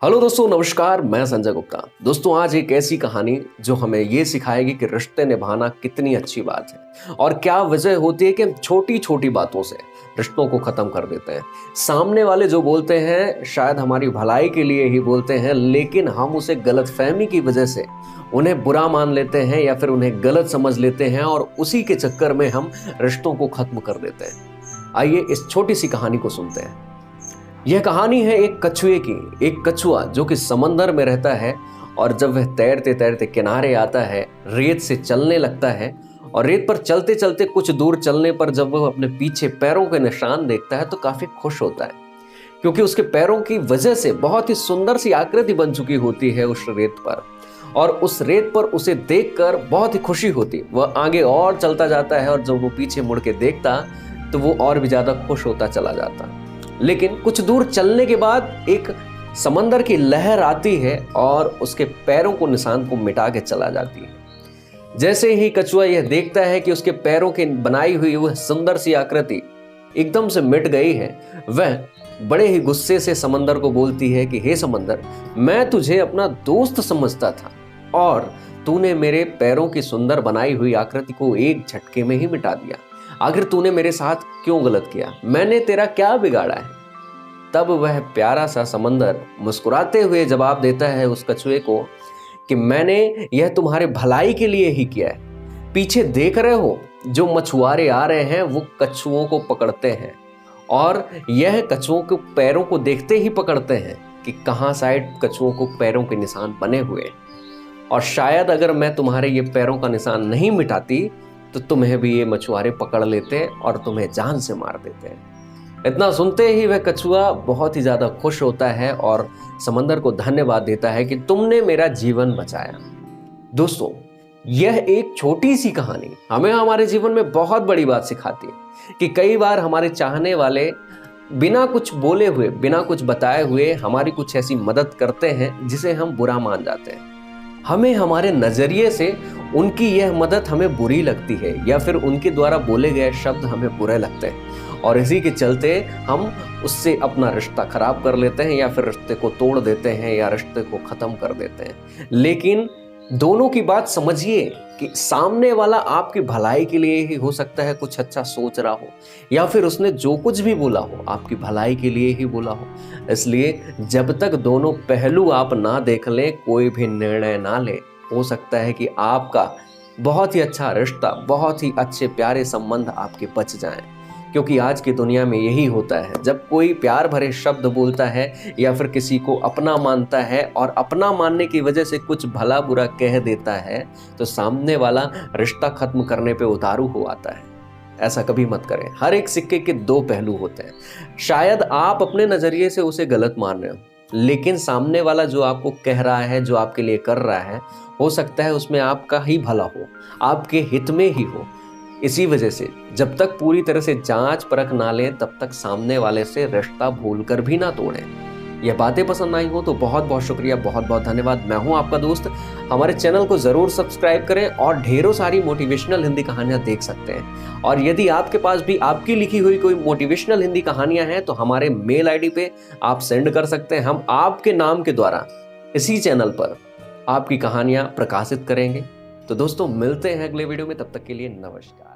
Hello दोस्तों, नमस्कार। मैं संजय गुप्ता। दोस्तों, आज एक ऐसी कहानी जो हमें ये सिखाएगी कि रिश्ते निभाना कितनी अच्छी बात है और क्या वजह होती है कि हम छोटी छोटी बातों से रिश्तों को खत्म कर देते हैं। सामने वाले जो बोलते हैं शायद हमारी भलाई के लिए ही बोलते हैं, लेकिन हम उसे गलतफहमी की वजह से उन्हें बुरा मान लेते हैं या फिर उन्हें गलत समझ लेते हैं और उसी के चक्कर में हम रिश्तों को खत्म कर देते हैं। आइए इस छोटी सी कहानी को सुनते हैं। यह कहानी है एक कछुए की। एक कछुआ जो कि समंदर में रहता है और जब वह तैरते तैरते किनारे आता है, रेत से चलने लगता है और रेत पर चलते चलते कुछ दूर चलने पर जब वह अपने पीछे पैरों के निशान देखता है तो काफी खुश होता है, क्योंकि उसके पैरों की वजह से बहुत ही सुंदर सी आकृति बन चुकी होती है उस रेत पर। और उस रेत पर उसे देखकर बहुत ही खुशी होती। वह आगे और चलता जाता है और जब वो पीछे मुड़ के देखता तो वो और भी ज्यादा खुश होता चला जाता। लेकिन कुछ दूर चलने के बाद एक समंदर की लहर आती है और उसके पैरों को निशान को मिटा के चला जाती है। जैसे ही कछुआ यह देखता है कि उसके पैरों की बनाई हुई वह सुंदर सी आकृति एकदम से मिट गई है, वह बड़े ही गुस्से से समंदर को बोलती है कि हे समंदर, मैं तुझे अपना दोस्त समझता था और तूने मेरे पैरों की सुंदर बनाई हुई आकृति को एक झटके में ही मिटा दिया। आखिर तूने मेरे साथ क्यों गलत किया? मैंने तेरा क्या बिगाड़ा है? तब वह प्यारा सा समंदर मुस्कुराते हुए जवाब देता है उस कछुए को कि मैंने यह तुम्हारे भलाई के लिए ही किया है। पीछे देख रहे हो जो मछुआरे आ रहे हैं वो कछुओं को पकड़ते हैं और यह कछुओं के पैरों को देखते ही पकड़ते हैं कि कहाँ साइड कछुओं को पैरों के निशान बने हुए। और शायद अगर मैं तुम्हारे ये पैरों का निशान नहीं मिटाती तो तुम्हें भी ये मछुआरे पकड़ लेते और तुम्हें जान से मार देते। इतना सुनते ही वह कछुआ बहुत ही ज्यादा खुश होता है और समंदर को धन्यवाद देता है कि तुमने मेरा जीवन बचाया। दोस्तों, यह एक छोटी सी कहानी हमें हमारे जीवन में बहुत बड़ी बात सिखाती है कि कई बार हमारे चाहने वाले बिना कुछ बोले हुए, बिना कुछ बताए हुए हमारी कुछ ऐसी मदद करते हैं जिसे हम बुरा मान जाते हैं। हमें हमारे नजरिए से उनकी यह मदद हमें बुरी लगती है या फिर उनके द्वारा बोले गए शब्द हमें बुरे लगते हैं और इसी के चलते हम उससे अपना रिश्ता खराब कर लेते हैं या फिर रिश्ते को तोड़ देते हैं या रिश्ते को खत्म कर देते हैं। लेकिन दोनों की बात समझिए कि सामने वाला आपकी भलाई के लिए ही हो सकता है कुछ अच्छा सोच रहा हो या फिर उसने जो कुछ भी बोला हो आपकी भलाई के लिए ही बोला हो। इसलिए जब तक दोनों पहलू आप ना देख लें, कोई भी निर्णय ना ले, हो सकता है कि आपका बहुत ही अच्छा रिश्ता, बहुत ही अच्छे प्यारे संबंध आपके बच जाएं। क्योंकि आज की दुनिया में यही होता है, जब कोई प्यार भरे शब्द बोलता है या फिर किसी को अपना मानता है और अपना मानने की वजह से कुछ भला बुरा कह देता है तो सामने वाला रिश्ता खत्म करने पे उतारू हो आता है। ऐसा कभी मत करें। हर एक सिक्के के दो पहलू होते हैं। शायद आप अपने नजरिए से उसे गलत मान रहे हो, लेकिन सामने वाला जो आपको कह रहा है, जो आपके लिए कर रहा है, हो सकता है उसमें आपका ही भला हो, आपके हित में ही हो। इसी वजह से जब तक पूरी तरह से जांच परख ना लें तब तक सामने वाले से रिश्ता भूलकर भी ना तोड़ें। यह बातें पसंद आई हो तो बहुत बहुत शुक्रिया, बहुत बहुत धन्यवाद। मैं हूं आपका दोस्त। हमारे चैनल को जरूर सब्सक्राइब करें और ढेरों सारी मोटिवेशनल हिंदी कहानियां देख सकते हैं। और यदि आपके पास भी आपकी लिखी हुई कोई मोटिवेशनल हिंदी कहानियां हैं तो हमारे मेल आईडी पे आप सेंड कर सकते हैं। हम आपके नाम के द्वारा इसी चैनल पर आपकी कहानियां प्रकाशित करेंगे। तो दोस्तों, मिलते हैं अगले वीडियो में। तब तक के लिए नमस्कार।